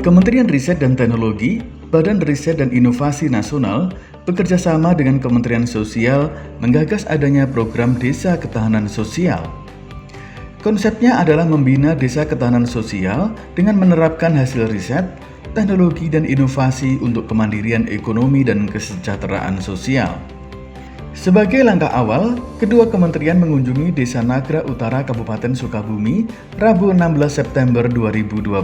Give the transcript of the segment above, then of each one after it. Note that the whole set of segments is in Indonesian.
Kementerian Riset dan Teknologi, Badan Riset dan Inovasi Nasional, bekerjasama dengan Kementerian Sosial menggagas adanya program Desa Ketahanan Sosial. Konsepnya adalah membina desa ketahanan sosial dengan menerapkan hasil riset, teknologi dan inovasi untuk kemandirian ekonomi dan kesejahteraan sosial. Sebagai langkah awal, kedua kementerian mengunjungi Desa Nagra Utara Kabupaten Sukabumi, Rabu 16 September 2020.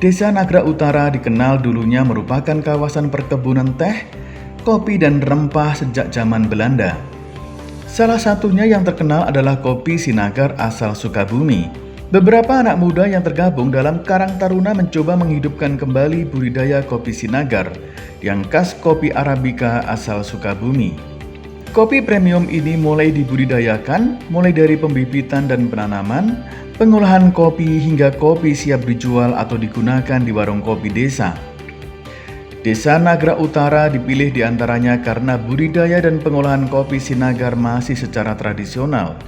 Desa Nagra Utara dikenal dulunya merupakan kawasan perkebunan teh, kopi dan rempah sejak zaman Belanda. Salah satunya yang terkenal adalah kopi Sinagar asal Sukabumi. Beberapa anak muda yang tergabung dalam Karang Taruna mencoba menghidupkan kembali budidaya kopi Sinagar yang khas kopi Arabica asal Sukabumi. Kopi premium ini mulai dibudidayakan, mulai dari pembibitan dan penanaman, pengolahan kopi hingga kopi siap dijual atau digunakan di warung kopi desa. Desa Nagra Utara dipilih diantaranya karena budidaya dan pengolahan kopi Sinagar masih secara tradisional.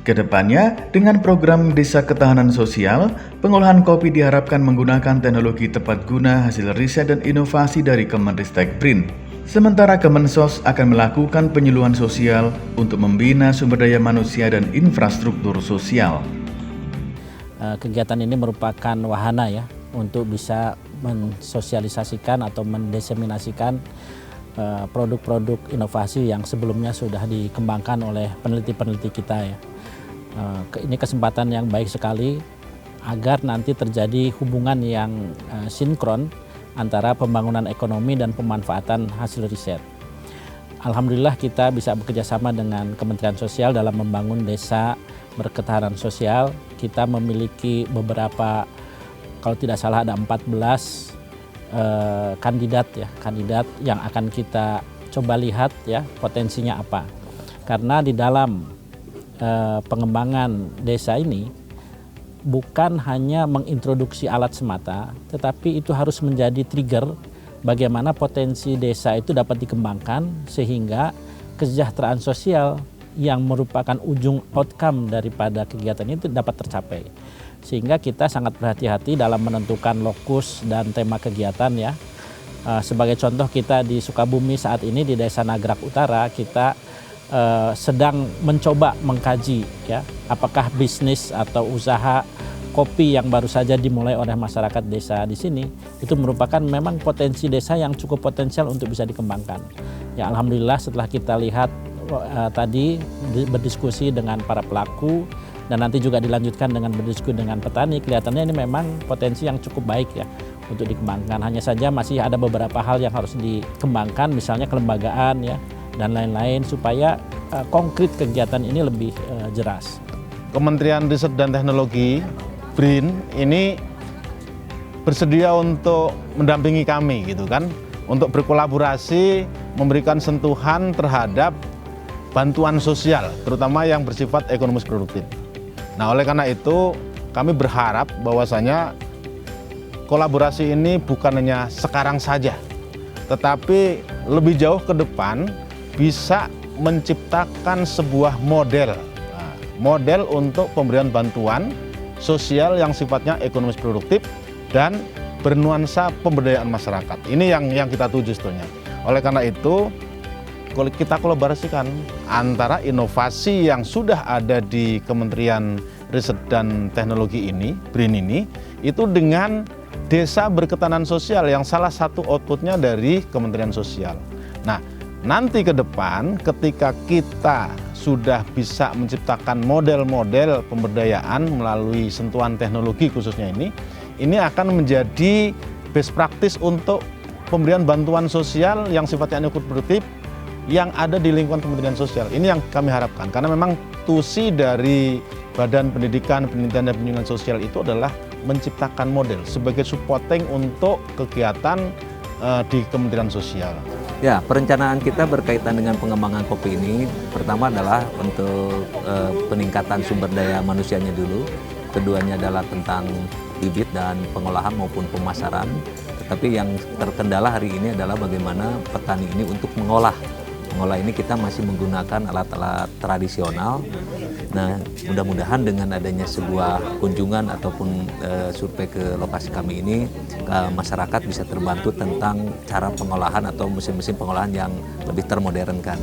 Kedepannya, dengan program Desa Ketahanan Sosial, pengolahan kopi diharapkan menggunakan teknologi tepat guna hasil riset dan inovasi dari Kemenristek BRIN. Sementara Kemensos akan melakukan penyuluhan sosial untuk membina sumber daya manusia dan infrastruktur sosial. Kegiatan ini merupakan wahana ya untuk bisa mensosialisasikan atau mendiseminasikan produk-produk inovasi yang sebelumnya sudah dikembangkan oleh peneliti-peneliti kita ya. Ini kesempatan yang baik sekali agar nanti terjadi hubungan yang sinkron antara pembangunan ekonomi dan pemanfaatan hasil riset. Alhamdulillah kita bisa bekerjasama dengan Kementerian Sosial dalam membangun desa berketahanan sosial. Kita memiliki beberapa, kalau tidak salah ada 14 kandidat yang akan kita coba lihat ya potensinya apa. Karena di dalam pengembangan desa ini bukan hanya mengintroduksi alat semata, tetapi itu harus menjadi trigger bagaimana potensi desa itu dapat dikembangkan sehingga kesejahteraan sosial yang merupakan ujung outcome daripada kegiatan itu dapat tercapai. Sehingga kita sangat berhati-hati dalam menentukan lokus dan tema kegiatan ya. Sebagai contoh kita di Sukabumi saat ini di Desa Nagra Utara kita sedang mencoba mengkaji ya apakah bisnis atau usaha kopi yang baru saja dimulai oleh masyarakat desa di sini itu merupakan memang potensi desa yang cukup potensial untuk bisa dikembangkan. Ya alhamdulillah setelah kita lihat tadi berdiskusi dengan para pelaku dan nanti juga dilanjutkan dengan berdiskusi dengan petani, kelihatannya ini memang potensi yang cukup baik ya untuk dikembangkan. Hanya saja masih ada beberapa hal yang harus dikembangkan, misalnya kelembagaan ya dan lain-lain supaya konkret kegiatan ini lebih jelas. Kementerian Riset dan Teknologi BRIN ini bersedia untuk mendampingi kami gitu kan, untuk berkolaborasi memberikan sentuhan terhadap bantuan sosial terutama yang bersifat ekonomis produktif. Nah, oleh karena itu kami berharap bahwasanya kolaborasi ini bukan hanya sekarang saja, tetapi lebih jauh ke depan bisa menciptakan sebuah model untuk pemberian bantuan sosial yang sifatnya ekonomis produktif dan bernuansa pemberdayaan masyarakat. Ini yang kita tuju sebetulnya. Oleh karena itu kita kolaborasikan antara inovasi yang sudah ada di Kementerian Riset dan Teknologi ini, BRIN ini, itu dengan desa berketahanan sosial yang salah satu outputnya dari Kementerian Sosial. Nah, nanti ke depan ketika kita sudah bisa menciptakan model-model pemberdayaan melalui sentuhan teknologi khususnya ini akan menjadi best practice untuk pemberian bantuan sosial yang sifatnya ekonomi produktif yang ada di lingkungan Kementerian Sosial. Ini yang kami harapkan karena memang tusi dari Badan Pendidikan, Penelitian dan Pendidikan Sosial itu adalah menciptakan model sebagai supporting untuk kegiatan di Kementerian Sosial. Ya, perencanaan kita berkaitan dengan pengembangan kopi ini pertama adalah untuk peningkatan sumber daya manusianya dulu. Keduanya adalah tentang bibit dan pengolahan maupun pemasaran. Tetapi yang terkendala hari ini adalah bagaimana petani ini untuk mengolah. Mengolah ini kita masih menggunakan alat-alat tradisional Nah, mudah-mudahan dengan adanya sebuah kunjungan ataupun survei ke lokasi kami ini, masyarakat bisa terbantu tentang cara pengolahan atau mesin-mesin pengolahan yang lebih termodernkan.